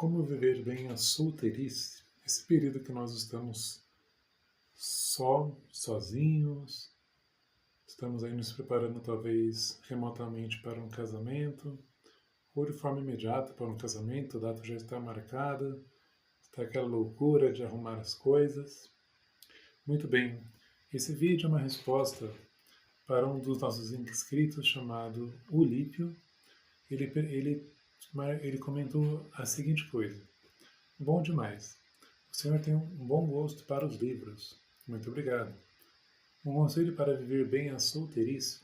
Como viver bem a solteirice, esse período que nós estamos sozinhos, estamos aí nos preparando talvez remotamente para um casamento, ou de forma imediata para um casamento, a data já está marcada, está aquela loucura de arrumar as coisas. Muito bem, esse vídeo é uma resposta para um dos nossos inscritos chamado Ulípio. Ele comentou a seguinte coisa: bom demais. O senhor tem um bom gosto para os livros. Muito obrigado. Um conselho para viver bem a solteirice?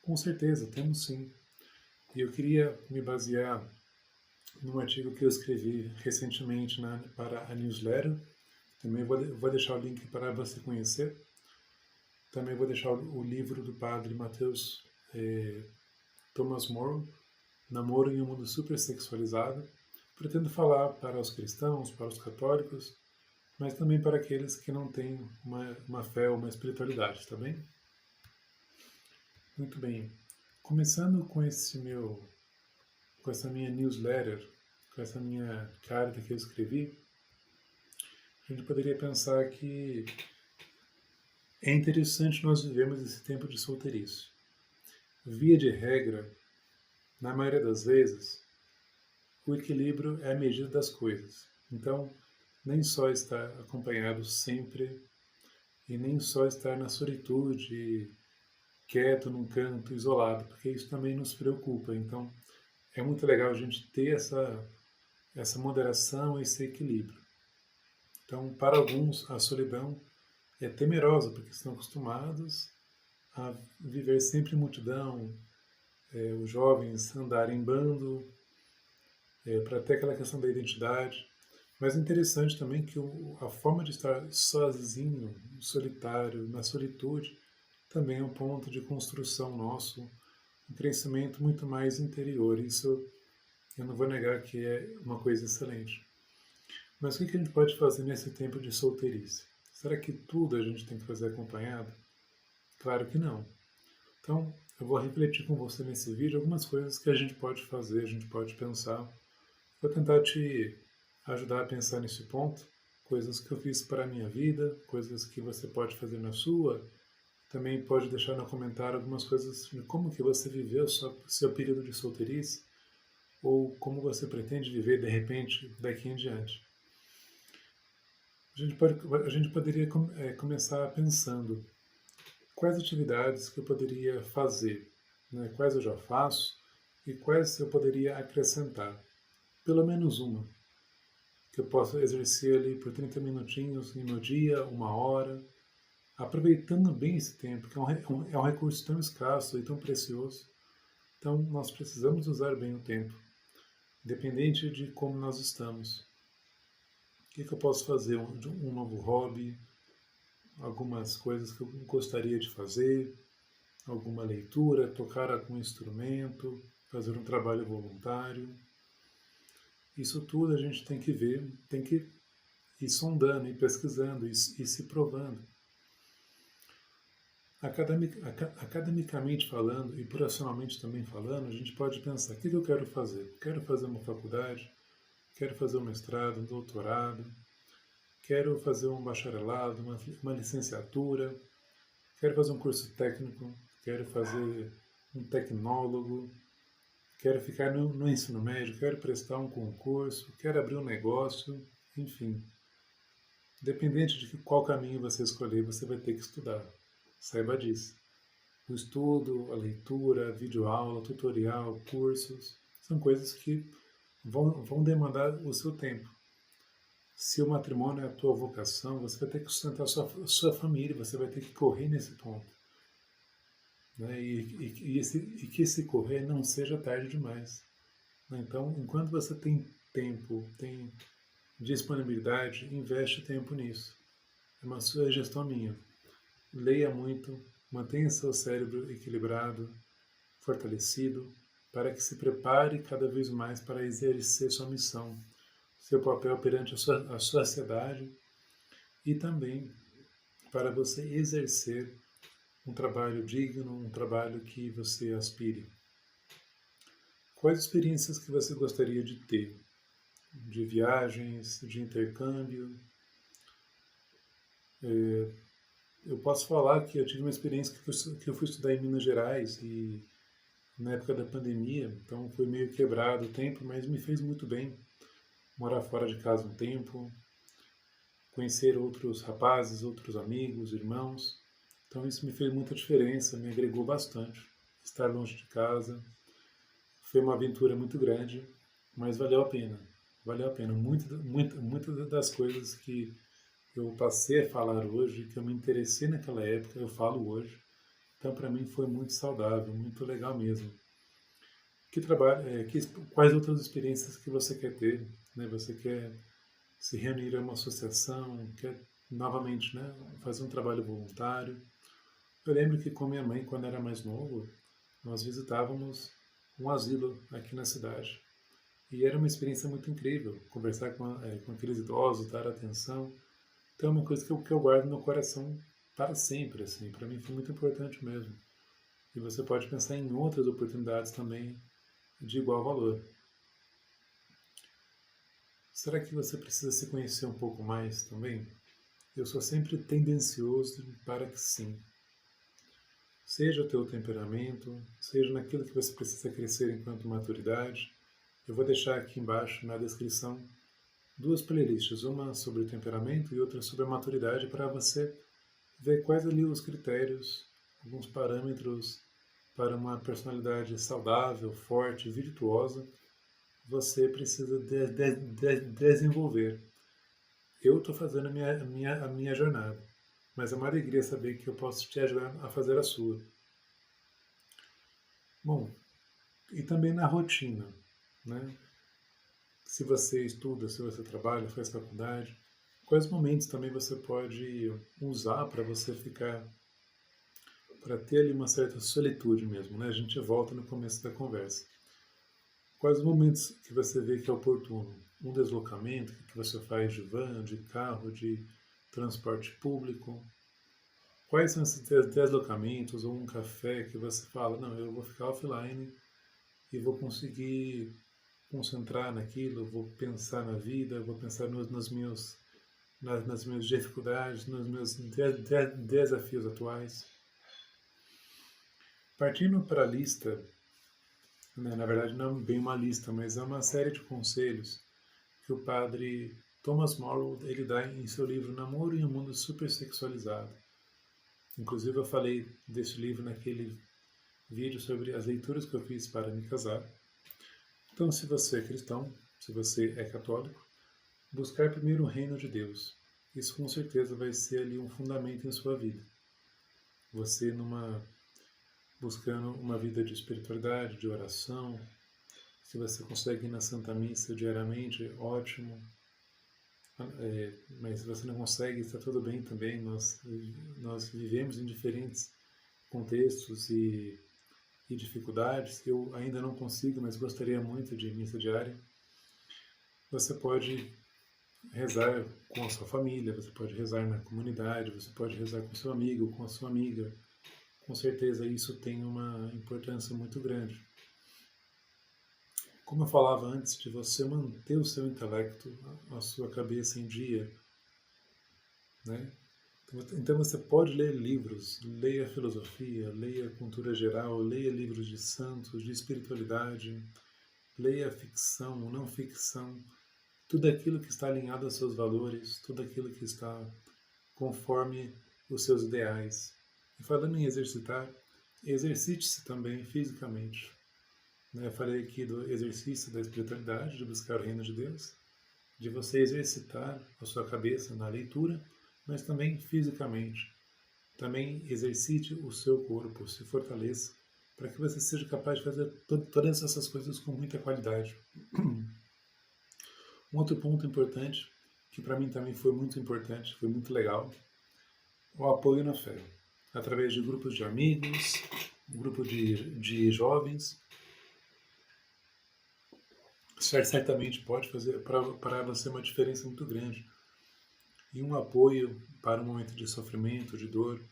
Com certeza, temos sim. E eu queria me basear num artigo que eu escrevi recentemente para a newsletter. Também vou deixar o link para você conhecer. Também vou deixar o livro do padre Matheus Thomas More, Namoro em um Mundo Supersexualizado. Pretendo falar para os cristãos, para os católicos, mas também para aqueles que não têm uma fé ou uma espiritualidade, tá bem? Muito bem. Começando com essa minha newsletter, com essa minha carta que eu escrevi, a gente poderia pensar que é interessante nós vivemos esse tempo de solteirice. Via de regra, na maioria das vezes, o equilíbrio é a medida das coisas. Então, nem só estar acompanhado sempre e nem só estar na solitude, quieto num canto, isolado, porque isso também nos preocupa. Então, é muito legal a gente ter essa moderação, esse equilíbrio. Então, para alguns, a solidão é temerosa, porque estão acostumados a viver sempre em multidão, os jovens andarem em bando, para ter aquela questão da identidade. Mas é interessante também que a forma de estar sozinho, solitário, na solitude, também é um ponto de construção nosso, um crescimento muito mais interior. Isso eu não vou negar que é uma coisa excelente. Mas o que a gente pode fazer nesse tempo de solteirice? Será que tudo a gente tem que fazer acompanhado? Claro que não. Então, eu vou refletir com você nesse vídeo algumas coisas que a gente pode fazer, a gente pode pensar. Vou tentar te ajudar a pensar nesse ponto, coisas que eu fiz para a minha vida, coisas que você pode fazer na sua. Também pode deixar no comentário algumas coisas de como que você viveu o seu período de solteirice, ou como você pretende viver de repente daqui em diante. A gente poderia começar pensando quais atividades que eu poderia fazer, né? Quais eu já faço e quais eu poderia acrescentar. Pelo menos uma, que eu possa exercer ali por 30 minutinhos no meu dia, uma hora, aproveitando bem esse tempo, que é um recurso tão escasso e tão precioso. Então, nós precisamos usar bem o tempo, independente de como nós estamos. O que eu posso fazer? Um novo hobby, algumas coisas que eu gostaria de fazer, alguma leitura, tocar algum instrumento, fazer um trabalho voluntário. Isso tudo a gente tem que ver, tem que ir sondando, ir pesquisando, ir se provando. Academicamente falando e profissionalmente também falando, a gente pode pensar: o que eu quero fazer? Quero fazer uma faculdade? Quero fazer um mestrado, um doutorado? Quero fazer um bacharelado, uma licenciatura? Quero fazer um curso técnico? Quero fazer um tecnólogo? Quero ficar no ensino médio? Quero prestar um concurso? Quero abrir um negócio? Enfim, independente de qual caminho você escolher, você vai ter que estudar. Saiba disso. O estudo, a leitura, a videoaula, tutorial, cursos, são coisas que vão demandar o seu tempo. Se o matrimônio é a tua vocação, você vai ter que sustentar a sua família, você vai ter que correr nesse ponto. Né? E que esse correr não seja tarde demais. Né? Então, enquanto você tem tempo, tem disponibilidade, investe tempo nisso. É uma sugestão minha. Leia muito, mantenha seu cérebro equilibrado, fortalecido, para que se prepare cada vez mais para exercer sua missão, seu papel perante a sociedade e também para você exercer um trabalho digno, um trabalho que você aspire. Quais experiências que você gostaria de ter? de viagens, de intercâmbio. Eu posso falar que eu tive uma experiência que eu fui estudar em Minas Gerais e na época da pandemia, então foi meio quebrado o tempo, mas me fez muito bem morar fora de casa um tempo, conhecer outros rapazes, outros amigos, irmãos. Então isso me fez muita diferença, me agregou bastante. Estar longe de casa foi uma aventura muito grande, mas valeu a pena. Valeu a pena. Muitas das coisas que eu passei a falar hoje, que eu me interessei naquela época, eu falo hoje. Então, para mim, foi muito saudável, muito legal mesmo. Quais outras experiências que você quer ter? Né? Você quer se reunir a uma associação, quer novamente, né, fazer um trabalho voluntário? Eu lembro que com minha mãe, quando era mais novo, nós visitávamos um asilo aqui na cidade. E era uma experiência muito incrível, conversar com aqueles idosos, dar atenção. Então é uma coisa que eu guardo no coração para sempre, assim. Para mim foi muito importante mesmo. E você pode pensar em outras oportunidades também de igual valor. Será que você precisa se conhecer um pouco mais também? Eu sou sempre tendencioso para que sim. Seja o teu temperamento, seja naquilo que você precisa crescer enquanto maturidade. Eu vou deixar aqui embaixo na descrição duas playlists, uma sobre o temperamento e outra sobre a maturidade, para você ver quais ali os critérios, alguns parâmetros para uma personalidade saudável, forte, virtuosa, você precisa desenvolver. Eu estou fazendo a minha jornada, mas é uma alegria saber que eu posso te ajudar a fazer a sua. Bom, e também na rotina, né? Se você estuda, se você trabalha, faz faculdade, quais momentos também você pode usar para você ficar, para ter ali uma certa solitude mesmo, né? A gente volta no começo da conversa. Quais momentos que você vê que é oportuno? Um deslocamento que você faz de van, de carro, de transporte público? Quais são esses deslocamentos ou um café que você fala, não, eu vou ficar offline e vou conseguir concentrar naquilo, vou pensar na vida, vou pensar nas minhas dificuldades, nos meus desafios atuais. Partindo para a lista, né, na verdade não é bem uma lista, mas é uma série de conselhos que o padre Thomas Morrow ele dá em seu livro Namoro em um Mundo Supersexualizado. Inclusive eu falei desse livro naquele vídeo sobre as leituras que eu fiz para me casar. Então, se você é cristão, se você é católico, buscar primeiro o reino de Deus. Isso com certeza vai ser ali um fundamento em sua vida. Você buscando uma vida de espiritualidade, de oração, se você consegue ir na Santa Missa diariamente, ótimo. Mas se você não consegue, está tudo bem também. Nós vivemos em diferentes contextos e dificuldades. Eu ainda não consigo, mas gostaria muito de missa diária. Você pode rezar com a sua família, você pode rezar na comunidade, você pode rezar com seu amigo, com a sua amiga. Com certeza isso tem uma importância muito grande. Como eu falava antes, de você manter o seu intelecto, a sua cabeça em dia, né? Então você pode ler livros, leia filosofia, leia cultura geral, leia livros de santos, de espiritualidade, leia ficção, não ficção, tudo aquilo que está alinhado aos seus valores, tudo aquilo que está conforme os seus ideais. E falando em exercitar, exercite-se também fisicamente. Eu falei aqui do exercício da espiritualidade, de buscar o reino de Deus, de você exercitar a sua cabeça na leitura, mas também fisicamente. Também exercite o seu corpo, se fortaleça, para que você seja capaz de fazer todas essas coisas com muita qualidade. Um outro ponto importante, que para mim também foi muito importante, foi muito legal, o apoio na fé. Através de grupos de amigos, um grupo de jovens, certamente pode fazer para você uma diferença muito grande. E um apoio para um momento de sofrimento, de dor.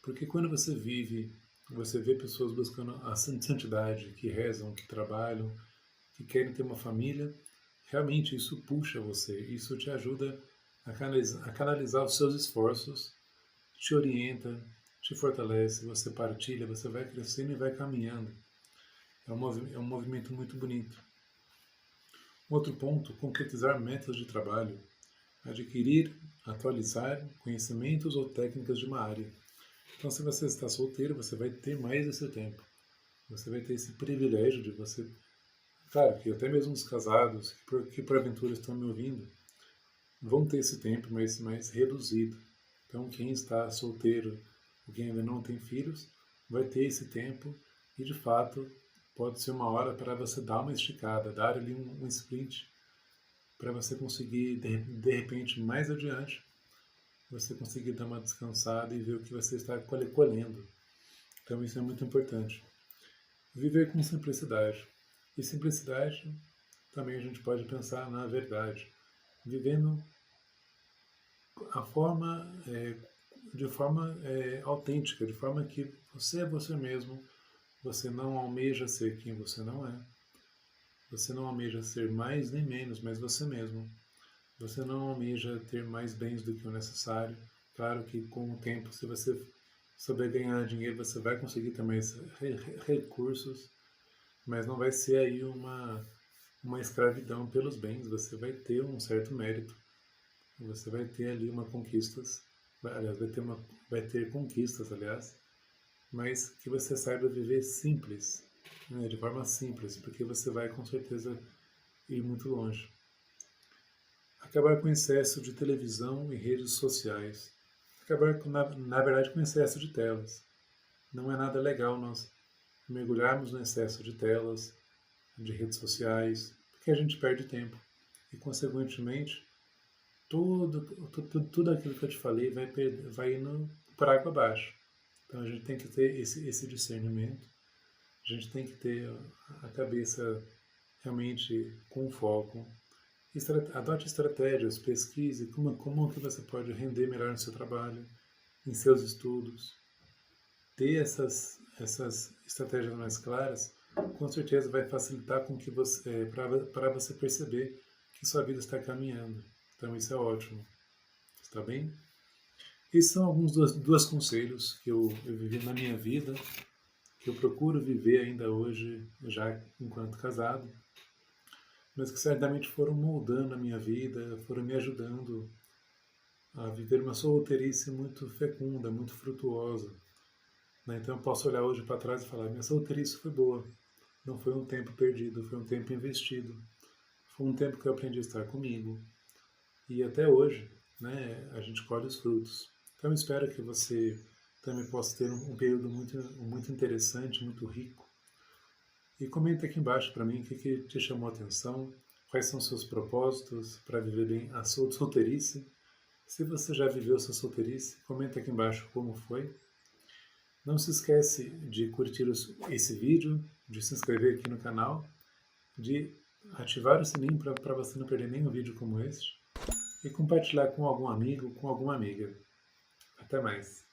Porque quando você vê pessoas buscando a santidade, que rezam, que trabalham, que querem ter uma família, realmente isso puxa você, isso te ajuda a canalizar os seus esforços, te orienta, te fortalece, você partilha, você vai crescendo e vai caminhando. É um movimento muito bonito. Outro ponto, concretizar metas de trabalho, adquirir, atualizar conhecimentos ou técnicas de uma área. Então, se você está solteiro, você vai ter mais esse tempo. Você vai ter esse privilégio de você... Claro que até mesmo os casados, que porventura estão me ouvindo, vão ter esse tempo mais reduzido. Então, quem está solteiro, ou quem ainda não tem filhos, vai ter esse tempo e, de fato, pode ser uma hora para você dar uma esticada, dar ali um sprint, para você conseguir, de repente, mais adiante, você conseguir dar uma descansada e ver o que você está colhendo. Então, isso é muito importante. Viver com simplicidade. E simplicidade, também a gente pode pensar na verdade. Vivendo de forma autêntica, de forma que você é você mesmo, você não almeja ser quem você não é, você não almeja ser mais nem menos, mas você mesmo. Você não almeja ter mais bens do que o necessário. Claro que com o tempo, se você souber ganhar dinheiro, você vai conseguir também recursos, mas não vai ser aí uma escravidão pelos bens, você vai ter um certo mérito, você vai ter ali conquistas, aliás, vai ter conquistas, aliás, mas que você saiba viver simples, né, de forma simples, porque você vai com certeza ir muito longe. Acabar com o excesso de televisão e redes sociais. Acabar, na verdade, com o excesso de telas. Não é nada legal nós mergulharmos no excesso de telas, de redes sociais, porque a gente perde tempo. E, consequentemente, tudo aquilo que eu te falei vai indo por água abaixo. Então, a gente tem que ter esse discernimento, a gente tem que ter a cabeça realmente com foco. Adote estratégias, pesquise como que você pode render melhor no seu trabalho, em seus estudos. Ter essas estratégias mais claras, com certeza vai facilitar com que você, para você perceber que sua vida está caminhando. Então isso é ótimo. Está bem? Esses são alguns dois conselhos que eu vivi na minha vida, que eu procuro viver ainda hoje, já enquanto casado, mas que certamente foram moldando a minha vida, foram me ajudando a viver uma solteirice muito fecunda, muito frutuosa. Então eu posso olhar hoje para trás e falar, minha solteirice foi boa, não foi um tempo perdido, foi um tempo investido, foi um tempo que eu aprendi a estar comigo. E até hoje, né, a gente colhe os frutos. Então eu espero que você também possa ter um período muito interessante, muito rico. E comenta aqui embaixo para mim o que te chamou a atenção, quais são os seus propósitos para viver bem a sua solteirice. Se você já viveu sua solteirice, comenta aqui embaixo como foi. Não se esquece de curtir esse vídeo, de se inscrever aqui no canal, de ativar o sininho para você não perder nenhum vídeo como este e compartilhar com algum amigo, com alguma amiga. Até mais!